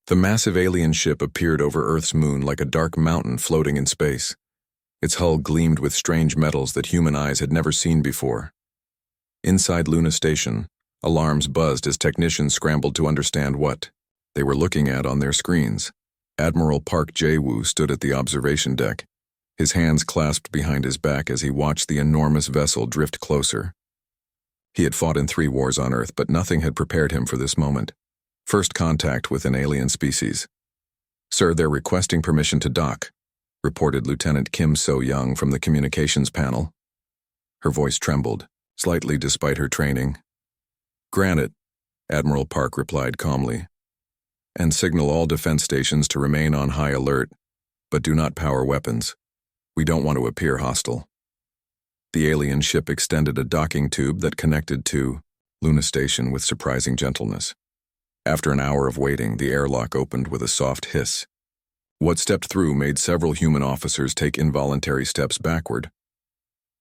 The massive alien ship appeared over Earth's moon like a dark mountain floating in space. Its hull gleamed with strange metals that human eyes had never seen before. Inside Luna Station, alarms buzzed as technicians scrambled to understand what they were looking at on their screens. Admiral Park Jae-woo stood at the observation deck, his hands clasped behind his back as he watched the enormous vessel drift closer. He had fought in 3 wars on Earth, but nothing had prepared him for this moment. First contact with an alien species. "Sir, they're requesting permission to dock," reported Lieutenant Kim So-young from the communications panel. Her voice trembled, slightly despite her training. "Granted," Admiral Park replied calmly. "And signal all defense stations to remain on high alert, but do not power weapons. We don't want to appear hostile." The alien ship extended a docking tube that connected to Luna Station with surprising gentleness. After an hour of waiting, the airlock opened with a soft hiss. What stepped through made several human officers take involuntary steps backward.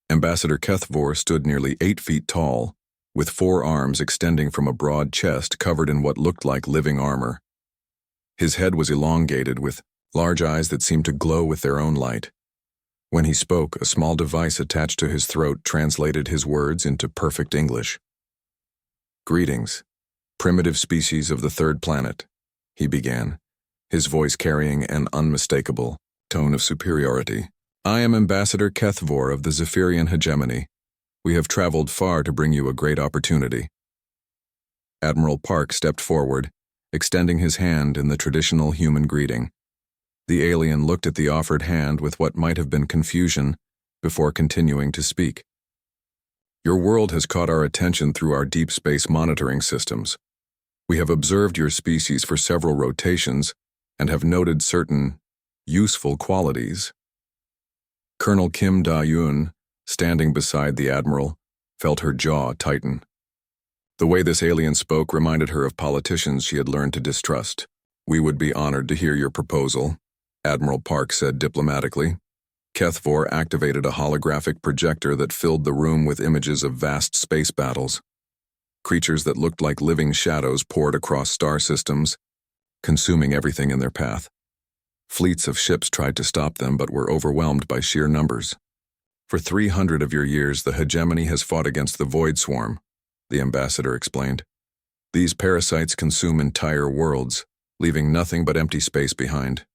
Ambassador Kethvor stood nearly 8 feet tall, with 4 arms extending from a broad chest covered in what looked like living armor. His head was elongated, with large eyes that seemed to glow with their own light. When he spoke, a small device attached to his throat translated his words into perfect English. "Greetings, primitive species of the 3rd planet," he began, his voice carrying an unmistakable tone of superiority. "I am Ambassador Kethvor of the Zephyrian hegemony. We have traveled far to bring you a great opportunity." Admiral Park stepped forward, extending his hand in the traditional human greeting. The alien looked at the offered hand with what might have been confusion before continuing to speak. "Your world has caught our attention through our deep space monitoring systems. We have observed your species for several rotations and have noted certain useful qualities." Colonel Kim Da-yoon, standing beside the admiral, felt her jaw tighten. The way this alien spoke reminded her of politicians she had learned to distrust. "We would be honored to hear your proposal," Admiral Park said diplomatically. Kethvor activated a holographic projector that filled the room with images of vast space battles. Creatures that looked like living shadows poured across star systems, consuming everything in their path. Fleets of ships tried to stop them but were overwhelmed by sheer numbers. "For 300 of your years, the hegemony has fought against the Void Swarm," the ambassador explained. "These parasites consume entire worlds, leaving nothing but empty space behind.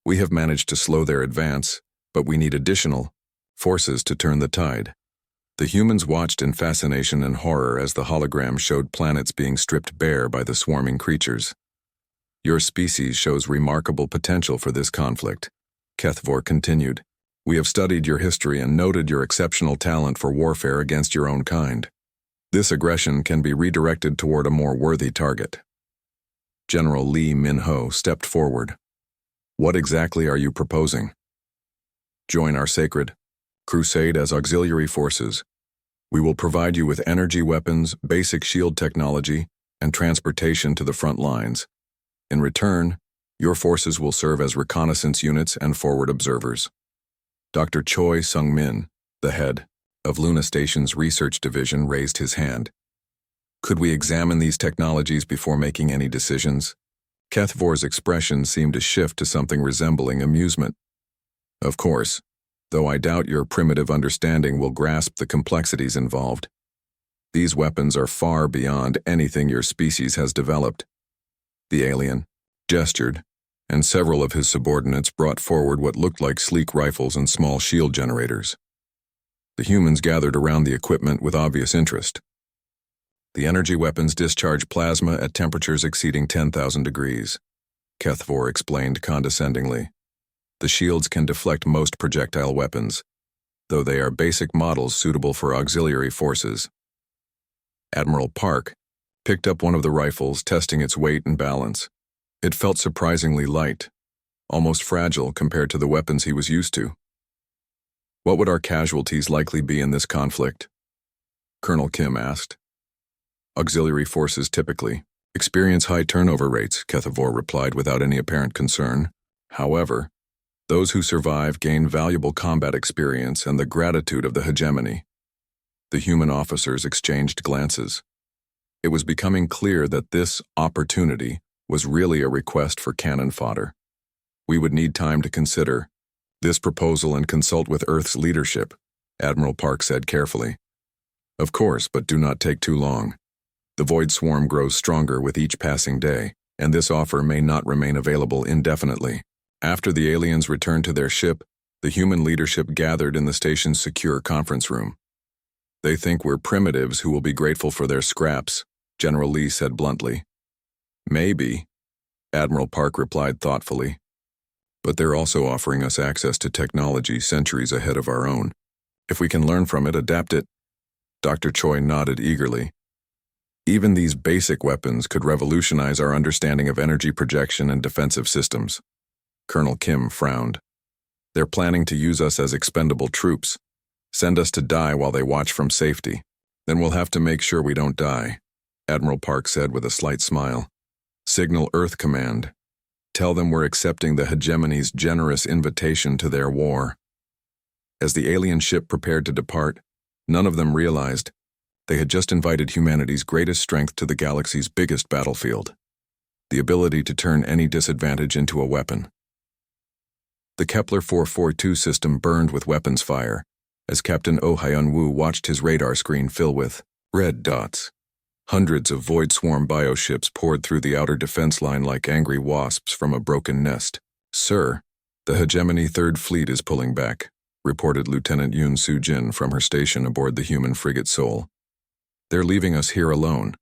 We have managed to slow their advance, but we need additional forces to turn the tide." The humans watched in fascination and horror as the hologram showed planets being stripped bare by the swarming creatures. "Your species shows remarkable potential for this conflict," Kethvor continued. "We have studied your history and noted your exceptional talent for warfare against your own kind. This aggression can be redirected toward a more worthy target." General Lee Min-ho stepped forward. "What exactly are you proposing?" "Join our sacred crusade as auxiliary forces. We will provide you with energy weapons, basic shield technology, and transportation to the front lines. In return, your forces will serve as reconnaissance units and forward observers." Dr. Choi Sung-min, the head of Luna Station's research division, raised his hand. "Could we examine these technologies before making any decisions?" Kethvor's expression seemed to shift to something resembling amusement. "Of course, though I doubt your primitive understanding will grasp the complexities involved. These weapons are far beyond anything your species has developed." The alien gestured, and several of his subordinates brought forward what looked like sleek rifles and small shield generators. The humans gathered around the equipment with obvious interest. "The energy weapons discharge plasma at temperatures exceeding 10,000 degrees, Kethvor explained condescendingly. "The shields can deflect most projectile weapons, though they are basic models suitable for auxiliary forces." Admiral Park picked up one of the rifles, testing its weight and balance. It felt surprisingly light, almost fragile compared to the weapons he was used to. "What would our casualties likely be in this conflict?" Colonel Kim asked. "Auxiliary forces typically experience high turnover rates," Kethvor replied without any apparent concern. "However, those who survive gain valuable combat experience and the gratitude of the hegemony." The human officers exchanged glances. It was becoming clear that this opportunity was really a request for cannon fodder. We would need time to consider this proposal and consult with Earth's leadership, Admiral Park said carefully. Of course, but do not take too long. The void swarm grows stronger with each passing day, and this offer may not remain available indefinitely. After the aliens returned to their ship, the human leadership gathered in the station's secure conference room. They think we're primitives who will be grateful for their scraps, General Lee said bluntly. Maybe, Admiral Park replied thoughtfully. But they're also offering us access to technology centuries ahead of our own. If we can learn from it, adapt it. Dr. Choi nodded eagerly. Even these basic weapons could revolutionize our understanding of energy projection and defensive systems. Colonel Kim frowned. They're planning to use us as expendable troops, send us to die while they watch from safety. Then we'll have to make sure we don't die, Admiral Park said with a slight smile. Signal Earth Command. Tell them we're accepting the hegemony's generous invitation to their war. As the alien ship prepared to depart, none of them realized they had just invited humanity's greatest strength to the galaxy's biggest battlefield, the ability to turn any disadvantage into a weapon. The Kepler 442 system burned with weapons fire as Captain Oh Hyun-woo watched his radar screen fill with red dots. Hundreds of void swarm bioships poured through the outer defense line like angry wasps from a broken nest. Sir, the Hegemony Third Fleet is pulling back, reported Lieutenant Yoon Soo-jin from her station aboard the human frigate Seoul. They're leaving us here alone.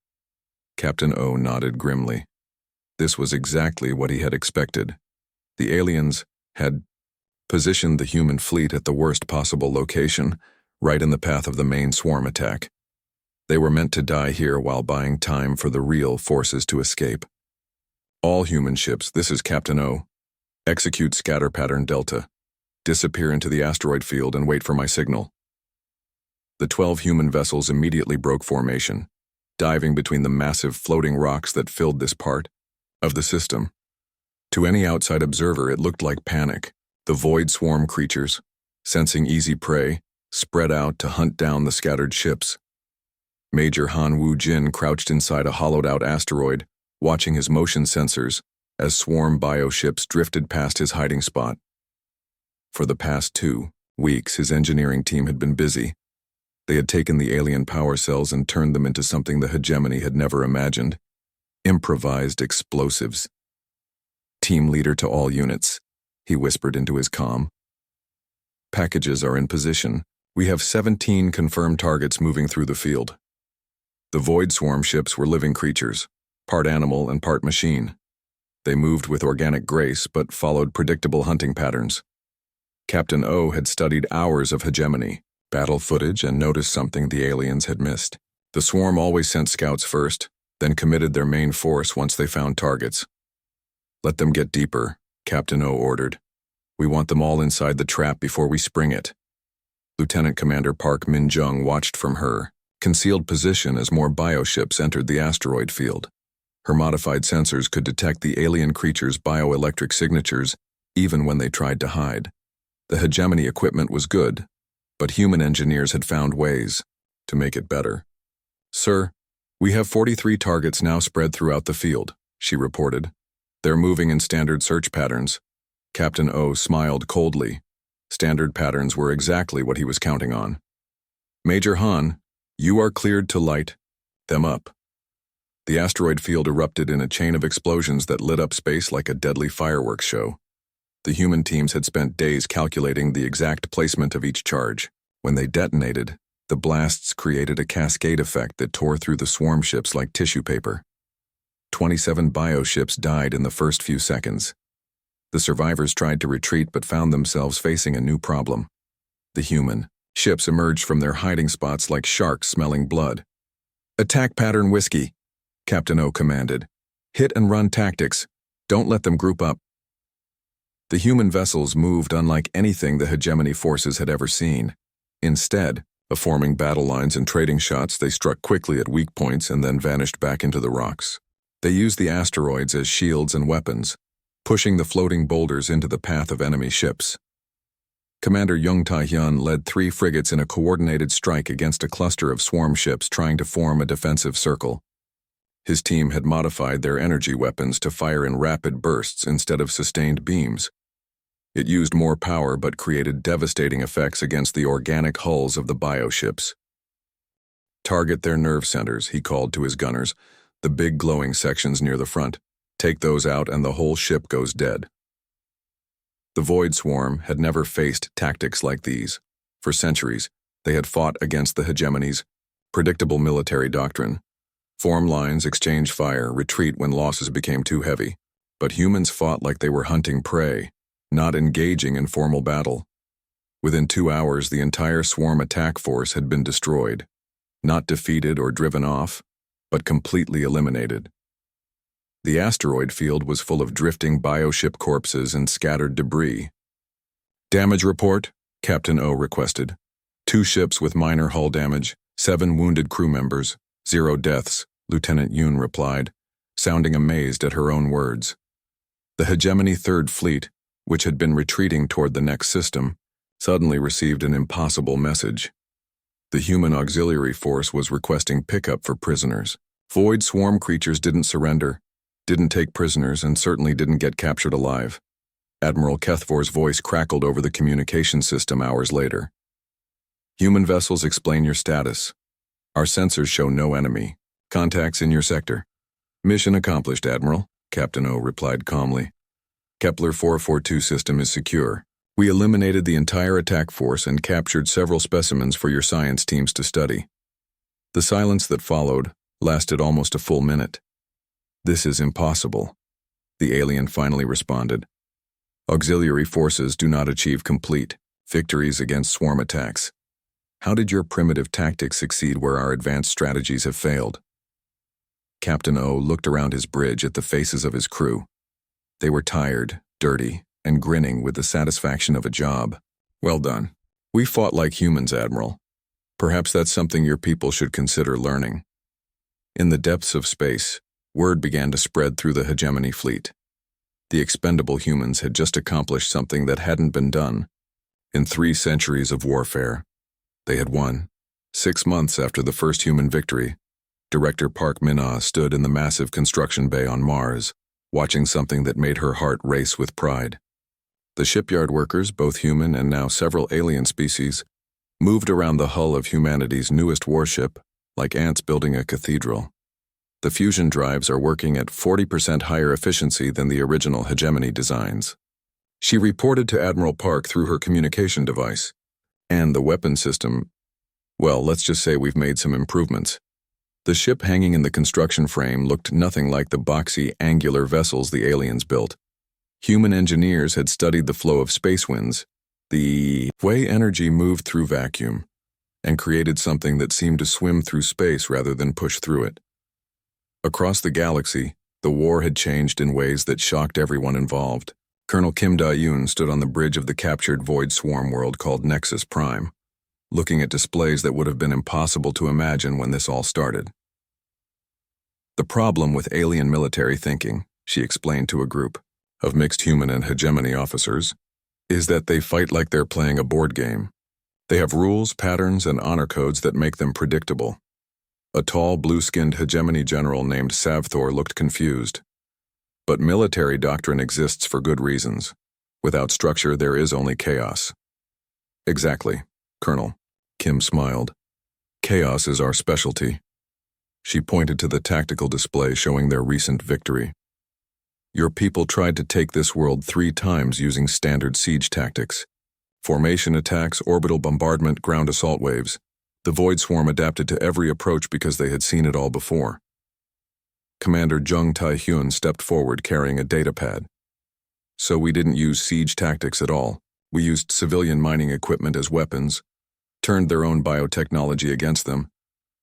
Captain Oh nodded grimly. This was exactly what he had expected. The aliens had positioned the human fleet at the worst possible location, right in the path of the main swarm attack. They were meant to die here while buying time for the real forces to escape. All human ships, this is Captain O. Execute scatter pattern Delta. Disappear into the asteroid field and wait for my signal. The 12 human vessels immediately broke formation, diving between the massive floating rocks that filled this part of the system. To any outside observer, it looked like panic. The void swarm creatures, sensing easy prey, spread out to hunt down the scattered ships. Major Han Woo-jin crouched inside a hollowed-out asteroid, watching his motion sensors as swarm bioships drifted past his hiding spot. For the past 2 weeks, his engineering team had been busy. They had taken the alien power cells and turned them into something the hegemony had never imagined. Improvised explosives. Team leader to all units, he whispered into his comm. Packages are in position. We have 17 confirmed targets moving through the field. The void swarm ships were living creatures, part animal and part machine. They moved with organic grace but followed predictable hunting patterns. Captain O had studied hours of hegemony, battle footage, and noticed something the aliens had missed. The swarm always sent scouts first, then committed their main force once they found targets. Let them get deeper, Captain O ordered. We want them all inside the trap before we spring it. Lieutenant Commander Park Min-jung watched from her concealed position as more bioships entered the asteroid field. Her modified sensors could detect the alien creatures' bioelectric signatures even when they tried to hide. The hegemony equipment was good, but human engineers had found ways to make it better. Sir, we have 43 targets now spread throughout the field, she reported. They're moving in standard search patterns. Captain O smiled coldly. Standard patterns were exactly what he was counting on. Major Han, you are cleared to light them up. The asteroid field erupted in a chain of explosions that lit up space like a deadly fireworks show. The human teams had spent days calculating the exact placement of each charge. When they detonated, the blasts created a cascade effect that tore through the swarm ships like tissue paper. 27 bioships died in the first few seconds. The survivors tried to retreat but found themselves facing a new problem. The human ships emerged from their hiding spots like sharks smelling blood. Attack pattern whiskey, Captain O commanded. Hit and run tactics. Don't let them group up. The human vessels moved unlike anything the hegemony forces had ever seen. Instead of forming battle lines and trading shots, they struck quickly at weak points and then vanished back into the rocks. They used the asteroids as shields and weapons, pushing the floating boulders into the path of enemy ships. Commander Jung Tae-hyun led 3 frigates in a coordinated strike against a cluster of swarm ships trying to form a defensive circle. His team had modified their energy weapons to fire in rapid bursts instead of sustained beams. It used more power but created devastating effects against the organic hulls of the bioships. "Target their nerve centers," he called to his gunners, "the big glowing sections near the front. Take those out and the whole ship goes dead." The Void Swarm had never faced tactics like these. For centuries, they had fought against the hegemony's predictable military doctrine. Form lines, exchange fire, retreat when losses became too heavy. But humans fought like they were hunting prey, not engaging in formal battle. Within 2 hours, the entire swarm attack force had been destroyed. Not defeated or driven off, but completely eliminated. The asteroid field was full of drifting bioship corpses and scattered debris. "Damage report," Captain O requested. 2 ships with minor hull damage, 7 wounded crew members, 0 deaths, Lieutenant Yoon replied, sounding amazed at her own words. The Hegemony Third Fleet, which had been retreating toward the next system, suddenly received an impossible message. The human auxiliary force was requesting pickup for prisoners. Void Swarm creatures didn't surrender, didn't take prisoners, and certainly didn't get captured alive. Admiral Kethvor's voice crackled over the communication system hours later. "Human vessels, explain your status. Our sensors show no enemy. Contacts in your sector." "Mission accomplished, Admiral," Captain O replied calmly. "Kepler 442 system is secure. We eliminated the entire attack force and captured several specimens for your science teams to study." The silence that followed lasted almost a full minute. "This is impossible," the alien finally responded. "Auxiliary forces do not achieve complete victories against swarm attacks. How did your primitive tactics succeed where our advanced strategies have failed?" Captain O looked around his bridge at the faces of his crew. They were tired, dirty, and grinning with the satisfaction of a job. "Well done. We fought like humans, Admiral. Perhaps that's something your people should consider learning." In the depths of space, word began to spread through the Hegemony fleet. The expendable humans had just accomplished something that hadn't been done. In 3 centuries of warfare, they had won. 6 months after the first human victory, Director Park Min-ah stood in the massive construction bay on Mars, watching something that made her heart race with pride. The shipyard workers, both human and now several alien species, moved around the hull of humanity's newest warship like ants building a cathedral. The fusion drives are working at 40% higher efficiency than the original Hegemony designs. She reported to Admiral Park through her communication device. And the weapon system, well, let's just say we've made some improvements. The ship hanging in the construction frame looked nothing like the boxy, angular vessels the aliens built. Human engineers had studied the flow of space winds, the way energy moved through vacuum, and created something that seemed to swim through space rather than push through it. Across the galaxy, the war had changed in ways that shocked everyone involved. Colonel Kim Da-yoon stood on the bridge of the captured Void Swarm world called Nexus Prime, looking at displays that would have been impossible to imagine when this all started. "The problem with alien military thinking," she explained to a group of mixed human and hegemony officers, "is that they fight like they're playing a board game. They have rules, patterns, and honor codes that make them predictable." A tall, blue-skinned hegemony general named Savthor looked confused. "But military doctrine exists for good reasons. Without structure, there is only chaos." "Exactly, Colonel," Kim smiled. "Chaos is our specialty." She pointed to the tactical display showing their recent victory. "Your people tried to take this world 3 times using standard siege tactics. Formation attacks, orbital bombardment, ground assault waves. The Void Swarm adapted to every approach because they had seen it all before." Commander Jung Tai-hyun stepped forward carrying a data pad. "So we didn't use siege tactics at all. We used civilian mining equipment as weapons, turned their own biotechnology against them,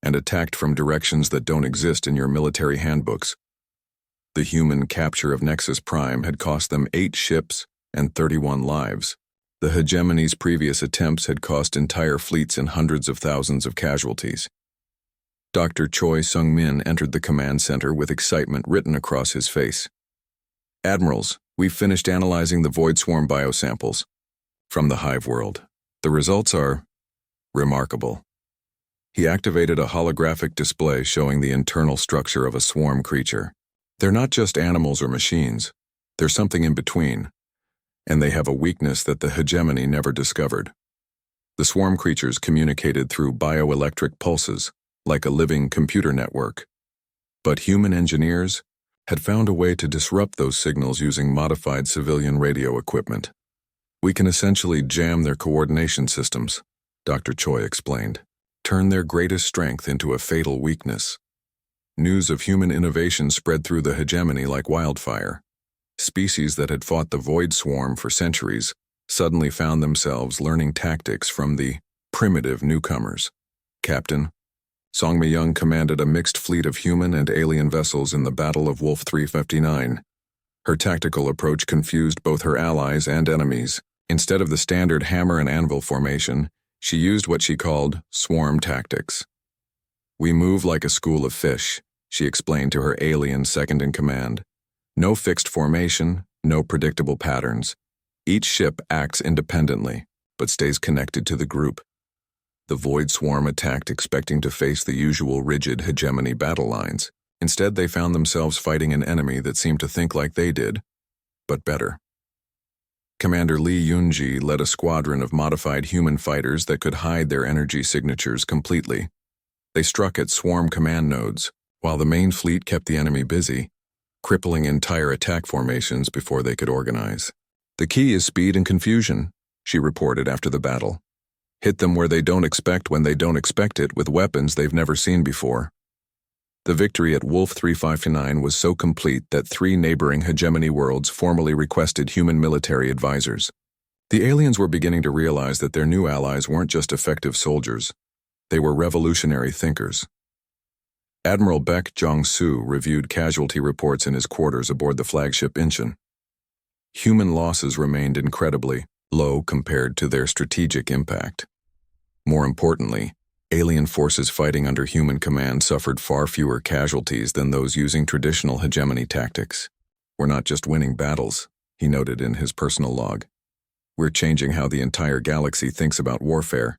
and attacked from directions that don't exist in your military handbooks." The human capture of Nexus Prime had cost them 8 ships and 31 lives. The Hegemony's previous attempts had cost entire fleets and hundreds of thousands of casualties. Dr. Choi Sung-min entered the command center with excitement written across his face. "Admirals, we've finished analyzing the Void Swarm biosamples from the Hive world. The results are remarkable. He activated a holographic display showing the internal structure of a swarm creature. They're not just animals or machines. They're something in between, and they have a weakness that the hegemony never discovered. The swarm creatures communicated through bioelectric pulses, like a living computer network. But human engineers had found a way to disrupt those signals using modified civilian radio equipment. We can essentially jam their coordination systems, Dr. Choi explained. Turn their greatest strength into a fatal weakness. News of human innovation spread through the hegemony like wildfire. Species that had fought the void swarm for centuries suddenly found themselves learning tactics from the primitive newcomers. Captain, Song Mi-young commanded a mixed fleet of human and alien vessels in the Battle of Wolf 359. Her tactical approach confused both her allies and enemies. Instead of the standard hammer and anvil formation, she used what she called swarm tactics. "We move like a school of fish," she explained to her alien second-in-command. "No fixed formation, no predictable patterns. Each ship acts independently, but stays connected to the group." The Void Swarm attacked expecting to face the usual rigid hegemony battle lines. Instead, they found themselves fighting an enemy that seemed to think like they did, but better. Commander Lee Yun-ji led a squadron of modified human fighters that could hide their energy signatures completely. They struck at swarm command nodes, while the main fleet kept the enemy busy, crippling entire attack formations before they could organize. "The key is speed and confusion," she reported after the battle. "Hit them where they don't expect when they don't expect it with weapons they've never seen before." The victory at Wolf 359 was so complete that 3 neighboring hegemony worlds formally requested human military advisors. The aliens were beginning to realize that their new allies weren't just effective soldiers. They were revolutionary thinkers. Admiral Baek Jong-soo reviewed casualty reports in his quarters aboard the flagship Incheon. Human losses remained incredibly low compared to their strategic impact. More importantly, alien forces fighting under human command suffered far fewer casualties than those using traditional hegemony tactics. "We're not just winning battles," he noted in his personal log. "We're changing how the entire galaxy thinks about warfare."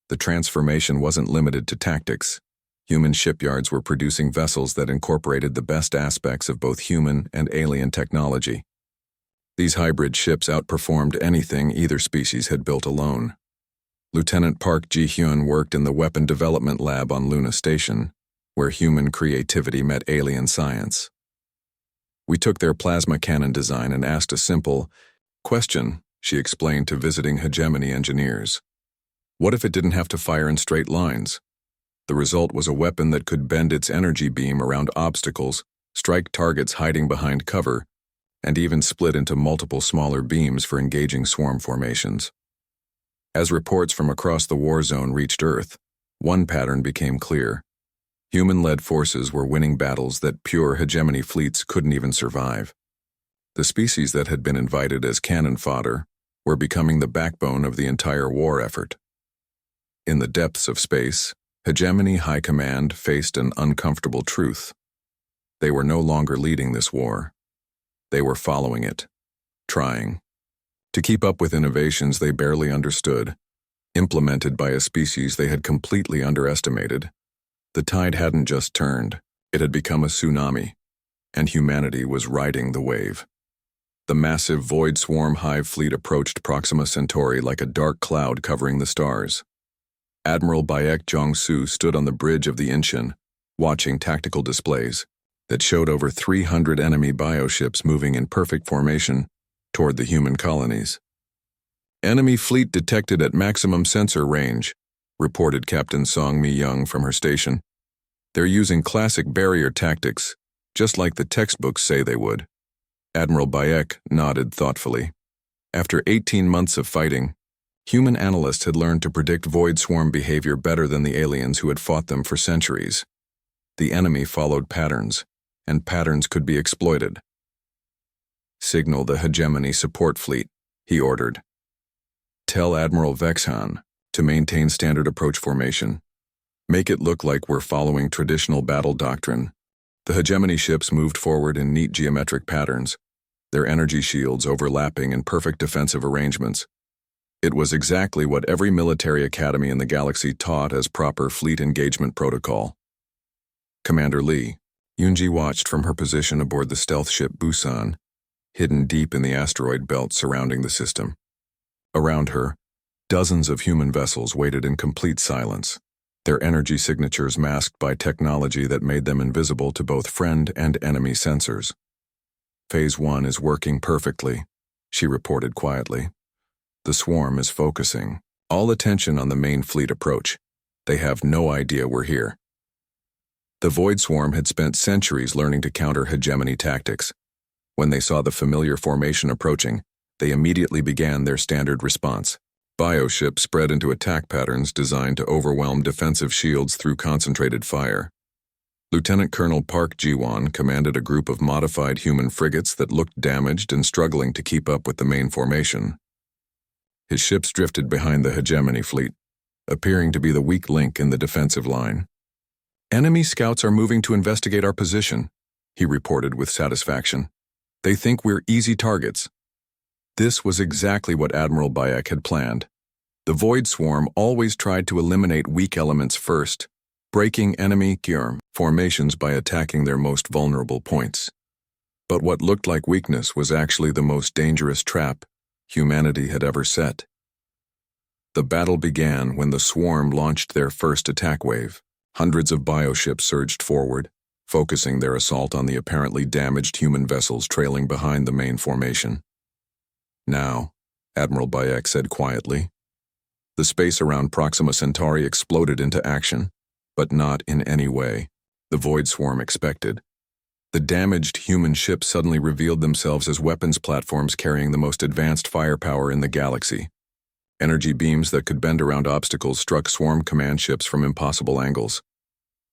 The transformation wasn't limited to tactics. Human shipyards were producing vessels that incorporated the best aspects of both human and alien technology. These hybrid ships outperformed anything either species had built alone. Lieutenant Park Ji-hyun worked in the weapon development lab on Luna Station, where human creativity met alien science. "We took their plasma cannon design and asked a simple question," she explained to visiting hegemony engineers. "What if it didn't have to fire in straight lines?" The result was a weapon that could bend its energy beam around obstacles, strike targets hiding behind cover, and even split into multiple smaller beams for engaging swarm formations. As reports from across the war zone reached Earth, one pattern became clear. Human-led forces were winning battles that pure hegemony fleets couldn't even survive. The species that had been invited as cannon fodder were becoming the backbone of the entire war effort. In the depths of space, hegemony high command faced an uncomfortable truth. They were no longer leading this war. They were following it, trying to keep up with innovations they barely understood, implemented by a species they had completely underestimated. The tide hadn't just turned, it had become a tsunami, and humanity was riding the wave. The massive Void Swarm hive fleet approached Proxima Centauri like a dark cloud covering the stars. Admiral Baek Jong-soo stood on the bridge of the Incheon, watching tactical displays that showed over 300 enemy bioships moving in perfect formation toward the human colonies. "Enemy fleet detected at maximum sensor range," reported Captain Song Mi-young from her station. "They're using classic barrier tactics, just like the textbooks say they would." Admiral Baek nodded thoughtfully. After 18 months of fighting, human analysts had learned to predict Void Swarm behavior better than the aliens who had fought them for centuries. The enemy followed patterns, and patterns could be exploited. "Signal the hegemony support fleet," he ordered. "Tell Admiral Vexhan to maintain standard approach formation. Make it look like we're following traditional battle doctrine." The hegemony ships moved forward in neat geometric patterns, their energy shields overlapping in perfect defensive arrangements. It was exactly what every military academy in the galaxy taught as proper fleet engagement protocol. Commander Lee, Yunji watched from her position aboard the stealth ship Busan, hidden deep in the asteroid belt surrounding the system. Around her, dozens of human vessels waited in complete silence, their energy signatures masked by technology that made them invisible to both friend and enemy sensors. Phase 1 is working perfectly, she reported quietly. The swarm is focusing all attention on the main fleet approach. They have no idea we're here. The Void Swarm had spent centuries learning to counter hegemony tactics. When they saw the familiar formation approaching, they immediately began their standard response. Bioships spread into attack patterns designed to overwhelm defensive shields through concentrated fire. Lieutenant Colonel Park Ji-won commanded a group of modified human frigates that looked damaged and struggling to keep up with the main formation. His ships drifted behind the hegemony fleet, appearing to be the weak link in the defensive line. "Enemy scouts are moving to investigate our position," he reported with satisfaction. "They think we're easy targets." This was exactly what Admiral Bayek had planned. The Void Swarm always tried to eliminate weak elements first, breaking enemy formations by attacking their most vulnerable points. But what looked like weakness was actually the most dangerous trap humanity had ever set. The battle began when the swarm launched their first attack wave. Hundreds of bioships surged forward, focusing their assault on the apparently damaged human vessels trailing behind the main formation. "Now," Admiral Bayek said quietly. The space around Proxima Centauri exploded into action, but not in any way the Void Swarm expected. The damaged human ships suddenly revealed themselves as weapons platforms carrying the most advanced firepower in the galaxy. Energy beams that could bend around obstacles struck swarm command ships from impossible angles.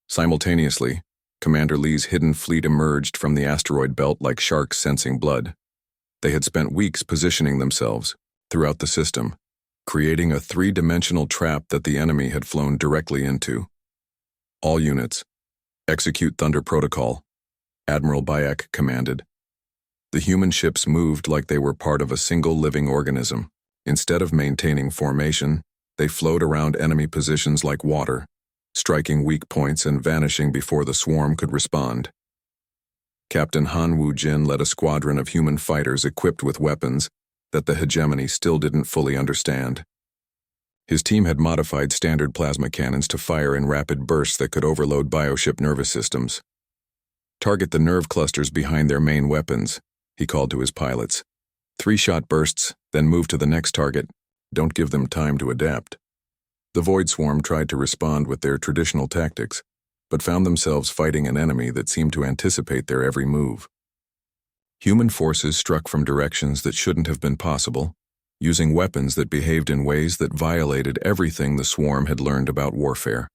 Simultaneously, Commander Lee's hidden fleet emerged from the asteroid belt like sharks sensing blood. They had spent weeks positioning themselves throughout the system, creating a three-dimensional trap that the enemy had flown directly into. "All units, execute Thunder Protocol," Admiral Bayek commanded. The human ships moved like they were part of a single living organism. Instead of maintaining formation, they flowed around enemy positions like water, striking weak points and vanishing before the swarm could respond. Captain Han Woo-jin led a squadron of human fighters equipped with weapons that the hegemony still didn't fully understand. His team had modified standard plasma cannons to fire in rapid bursts that could overload bioship nervous systems. "Target the nerve clusters behind their main weapons," he called to his pilots. "3-shot bursts, then move to the next target. Don't give them time to adapt." The Void Swarm tried to respond with their traditional tactics, but found themselves fighting an enemy that seemed to anticipate their every move. Human forces struck from directions that shouldn't have been possible, using weapons that behaved in ways that violated everything the swarm had learned about warfare.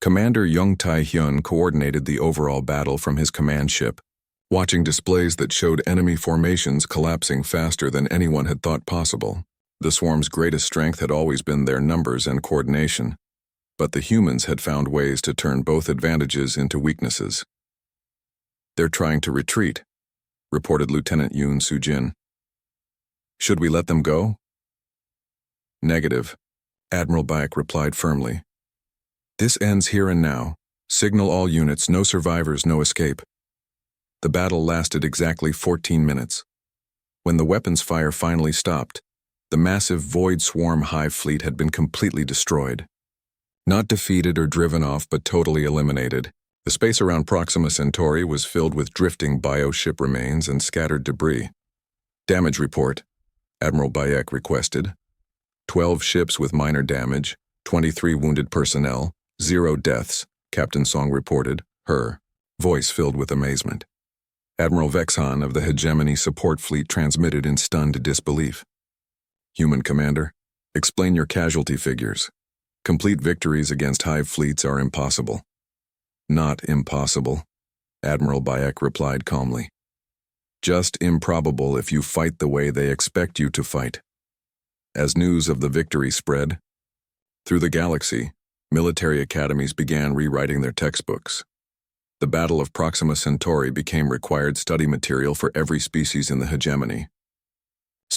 Commander Young Tae-hyun coordinated the overall battle from his command ship, watching displays that showed enemy formations collapsing faster than anyone had thought possible. The swarm's greatest strength had always been their numbers and coordination, but the humans had found ways to turn both advantages into weaknesses. "They're trying to retreat," reported Lieutenant Yoon Soo-jin. "Should we let them go?" "Negative," Admiral Bayek replied firmly. "This ends here and now. Signal all units, no survivors, no escape." The battle lasted exactly 14 minutes. When the weapons fire finally stopped, the massive Void Swarm hive fleet had been completely destroyed. Not defeated or driven off, but totally eliminated. The space around Proxima Centauri was filled with drifting bioship remains and scattered debris. "Damage report," Admiral Bayek requested. 12 ships with minor damage, 23 wounded personnel, 0 deaths, Captain Song reported, her voice filled with amazement. Admiral Vexhan of the Hegemony Support Fleet transmitted in stunned disbelief. "Human Commander, explain your casualty figures. Complete victories against hive fleets are impossible." "Not impossible," Admiral Bayek replied calmly. "Just improbable if you fight the way they expect you to fight." As news of the victory spread through the galaxy, military academies began rewriting their textbooks. The Battle of Proxima Centauri became required study material for every species in the hegemony.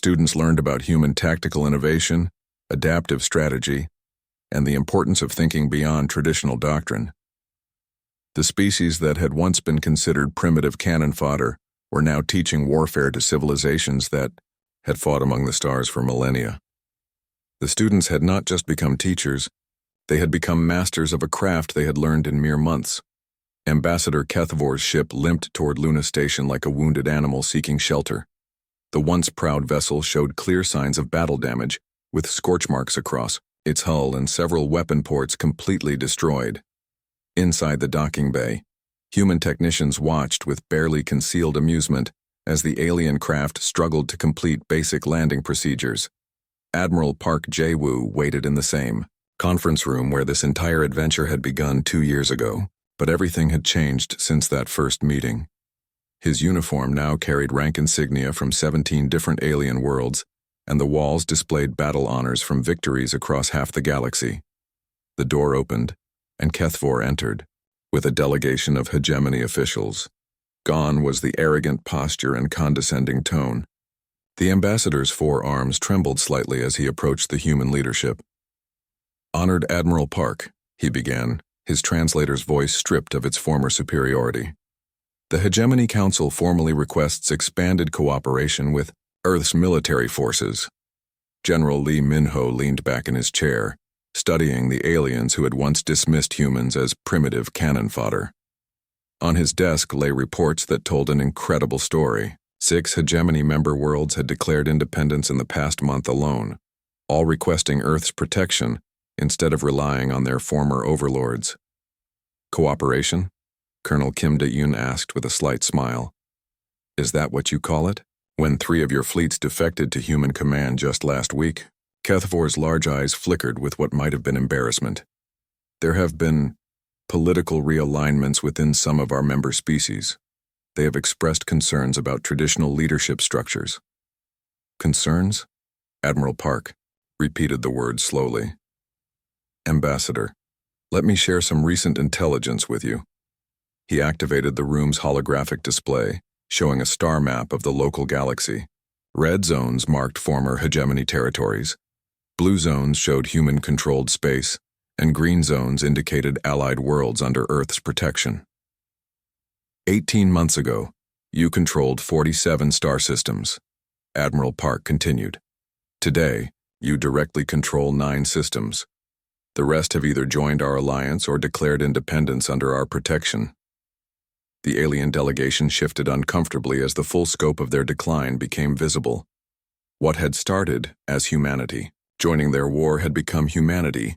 Students learned about human tactical innovation, adaptive strategy, and the importance of thinking beyond traditional doctrine. The species that had once been considered primitive cannon fodder were now teaching warfare to civilizations that had fought among the stars for millennia. The students had not just become teachers, they had become masters of a craft they had learned in mere months. Ambassador Kethvor's ship limped toward Luna Station like a wounded animal seeking shelter. The once proud vessel showed clear signs of battle damage, with scorch marks across its hull and several weapon ports completely destroyed. Inside the docking bay, human technicians watched with barely concealed amusement as the alien craft struggled to complete basic landing procedures. Admiral Park Jae-woo waited in the same conference room where this entire adventure had begun 2 years ago, but everything had changed since that first meeting. His uniform now carried rank insignia from 17 different alien worlds, and the walls displayed battle honors from victories across half the galaxy. The door opened, and Kethvor entered, with a delegation of hegemony officials. Gone was the arrogant posture and condescending tone. The ambassador's 4 arms trembled slightly as he approached the human leadership. "Honored Admiral Park," he began, his translator's voice stripped of its former superiority. "The Hegemony Council formally requests expanded cooperation with Earth's military forces." General Lee Minho leaned back in his chair, studying the aliens who had once dismissed humans as primitive cannon fodder. On his desk lay reports that told an incredible story. 6 hegemony member worlds had declared independence in the past month alone, all requesting Earth's protection instead of relying on their former overlords. "Cooperation?" Colonel Kim De-yoon asked with a slight smile. "Is that what you call it? When 3 of your fleets defected to human command just last week?" Kethvor's large eyes flickered with what might have been embarrassment. "There have been political realignments within some of our member species. They have expressed concerns about traditional leadership structures." "Concerns?" Admiral Park repeated the word slowly. "Ambassador, let me share some recent intelligence with you." He activated the room's holographic display, showing a star map of the local galaxy. Red zones marked former hegemony territories. Blue zones showed human-controlled space, and green zones indicated allied worlds under Earth's protection. 18 months ago, you controlled 47 star systems. Admiral Park continued. Today, you directly control 9 systems. The rest have either joined our alliance or declared independence under our protection. The alien delegation shifted uncomfortably as the full scope of their decline became visible. What had started as humanity, joining their war, had become humanity,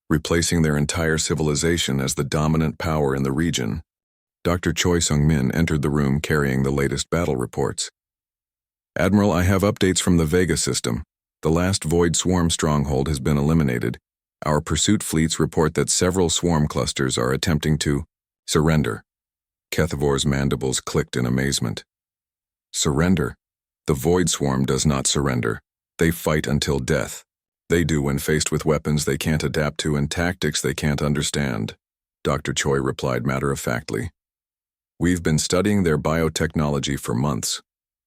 replacing their entire civilization as the dominant power in the region. Dr. Choi Sung-min entered the room carrying the latest battle reports. "Admiral, I have updates from the Vega system. The last Void Swarm stronghold has been eliminated. Our pursuit fleets report that several swarm clusters are attempting to surrender." Kethvor's mandibles clicked in amazement. "Surrender? The Void Swarm does not surrender. They fight until death. They do when faced with weapons they can't adapt to and tactics they can't understand," Dr. Choi replied matter-of-factly. "We've been studying their biotechnology for months.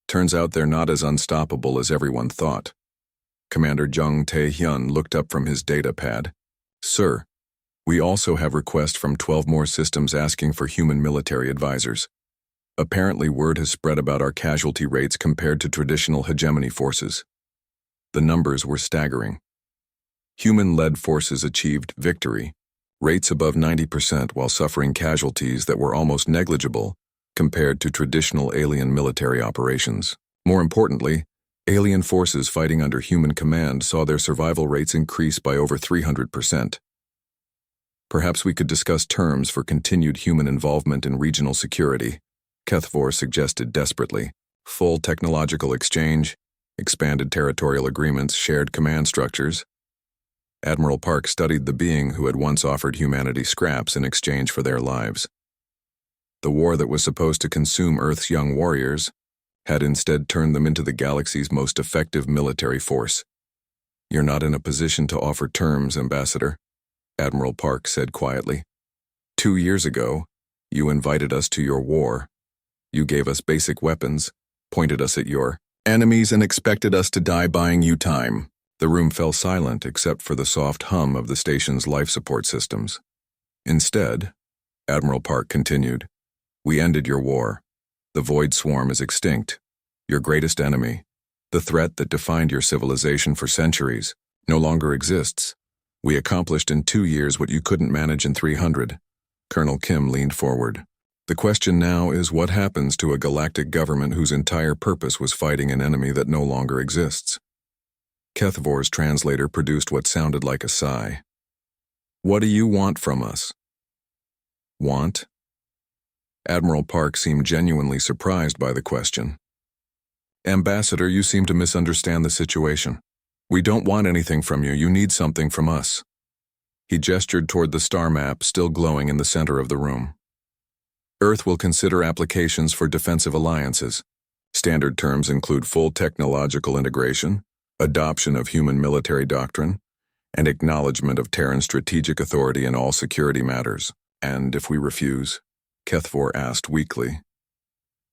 Turns out they're not as unstoppable as everyone thought." Commander Jung Tae-hyun looked up from his data pad. "Sir, we also have requests from 12 more systems asking for human military advisors. Apparently word has spread about our casualty rates compared to traditional hegemony forces." The numbers were staggering. Human-led forces achieved victory, rates above 90% while suffering casualties that were almost negligible compared to traditional alien military operations. More importantly, alien forces fighting under human command saw their survival rates increase by over 300%. "Perhaps we could discuss terms for continued human involvement in regional security," Kethvor suggested desperately. "Full technological exchange, expanded territorial agreements, shared command structures." Admiral Park studied the being who had once offered humanity scraps in exchange for their lives. The war that was supposed to consume Earth's young warriors had instead turned them into the galaxy's most effective military force. "You're not in a position to offer terms, Ambassador," Admiral Park said quietly. 2 years ago, you invited us to your war. You gave us basic weapons, pointed us at your enemies and expected us to die buying you time. The room fell silent except for the soft hum of the station's life support systems. Instead, Admiral Park continued, we ended your war. The Void Swarm is extinct. Your greatest enemy, the threat that defined your civilization for centuries, no longer exists. We accomplished in 2 years what you couldn't manage in 300. Colonel Kim leaned forward. The question now is what happens to a galactic government whose entire purpose was fighting an enemy that no longer exists? Kethvor's translator produced what sounded like a sigh. What do you want from us? Want? Admiral Park seemed genuinely surprised by the question. Ambassador, you seem to misunderstand the situation. We don't want anything from you, you need something from us. He gestured toward the star map still glowing in the center of the room. Earth will consider applications for defensive alliances. Standard terms include full technological integration, adoption of human military doctrine, and acknowledgement of Terran strategic authority in all security matters. And if we refuse? Kethvor asked weakly.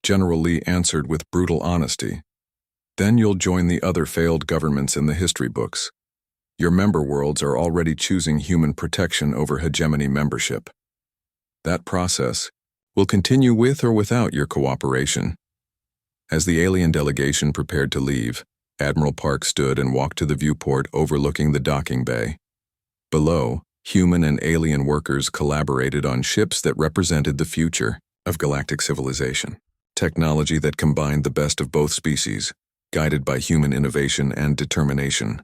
General Lee answered with brutal honesty. Then you'll join the other failed governments in the history books. Your member worlds are already choosing human protection over hegemony membership. That process will continue with or without your cooperation. As the alien delegation prepared to leave, Admiral Park stood and walked to the viewport overlooking the docking bay. Below, human and alien workers collaborated on ships that represented the future of galactic civilization. Technology that combined the best of both species, guided by human innovation and determination.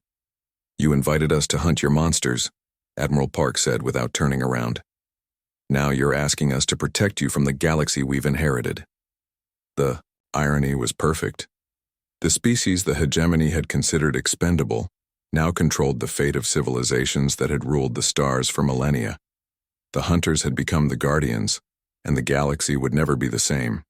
You invited us to hunt your monsters, Admiral Park said without turning around. Now you're asking us to protect you from the galaxy we've inherited. The irony was perfect. The species the hegemony had considered expendable now controlled the fate of civilizations that had ruled the stars for millennia. The hunters had become the guardians, and the galaxy would never be the same.